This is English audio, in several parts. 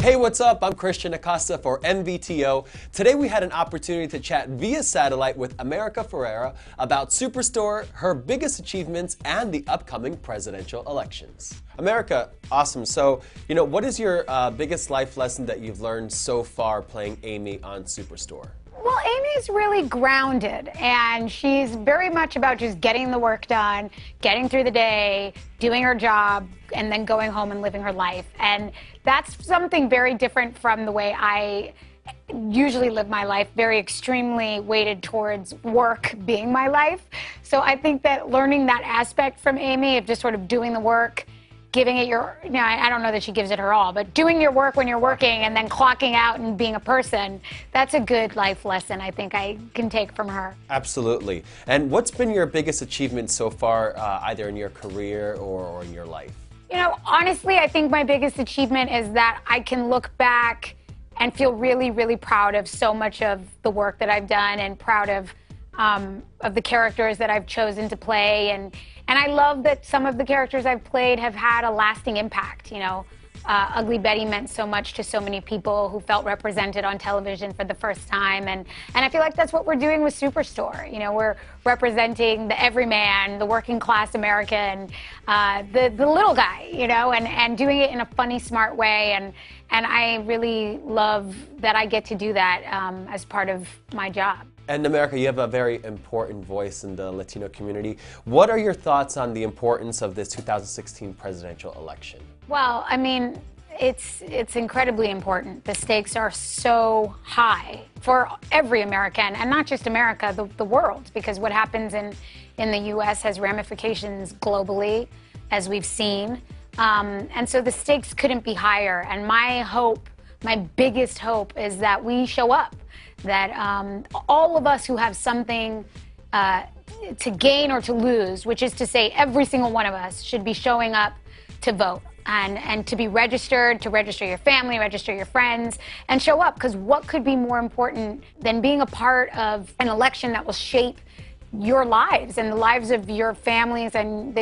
Hey, what's up? I'm Christian Acosta for MVTO. Today we had an opportunity to chat via satellite with America Ferrera about Superstore, her biggest achievements, and the upcoming presidential elections. America, awesome. So, what is your biggest life lesson that you've learned so far playing Amy on Superstore? Well, Amy's really grounded, and she's very much about just getting the work done, getting through the day, doing her job, and then going home and living her life. And that's something very different from the way I usually live my life, very extremely weighted towards work being my life. So I think that learning that aspect from Amy of just sort of doing the work, giving it your, I don't know that she gives it her all, but doing your work when you're working and then clocking out and being a person, that's a good life lesson I think I can take from her. Absolutely. And what's been your biggest achievement so far, either in your career or in your life? Honestly, I think my biggest achievement is that I can look back and feel really, really proud of so much of the work that I've done and proud of the characters that I've chosen to play. And I love that some of the characters I've played have had a lasting impact. Ugly Betty meant so much to so many people who felt represented on television for the first time. And I feel like that's what we're doing with Superstore. We're representing the everyman, the working class American, the little guy, and doing it in a funny, smart way. And I really love that I get to do that as part of my job. And America, you have a very important voice in the Latino community. What are your thoughts on the importance of this 2016 presidential election? Well, it's incredibly important. The stakes are so high for every American, and not just America, the world, because what happens in the U.S. has ramifications globally, as we've seen. And so the stakes couldn't be higher. And my biggest hope is that we show up, that all of us who have something to gain or to lose, which is to say every single one of us should be showing up to vote and to be registered, to register your family, register your friends, and show up, because what could be more important than being a part of an election that will shape your lives and the lives of your families and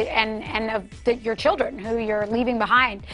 of your children who you're leaving behind.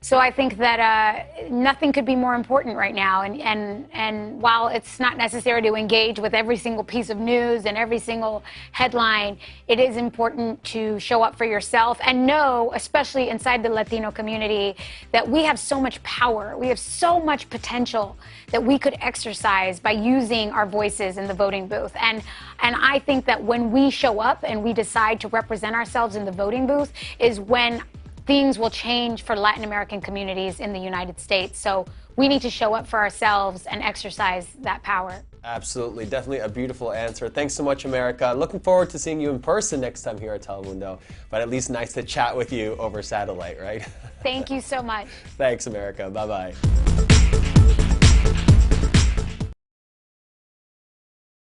So I think that nothing could be more important right now. And while it's not necessary to engage with every single piece of news and every single headline, it is important to show up for yourself and know, especially inside the Latino community, that we have so much power. We have so much potential that we could exercise by using our voices in the voting booth. And I think that when we show up and we decide to represent ourselves in the voting booth is when things will change for Latin American communities in the United States. So we need to show up for ourselves and exercise that power. Absolutely. Definitely a beautiful answer. Thanks so much, America. Looking forward to seeing you in person next time here at Telemundo, but at least nice to chat with you over satellite, right? Thank you so much. Thanks, America. Bye-bye.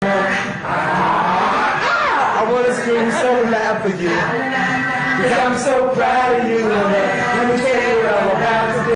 I want to scream so loud for you, because I'm so proud of you, and let me tell you what I'm about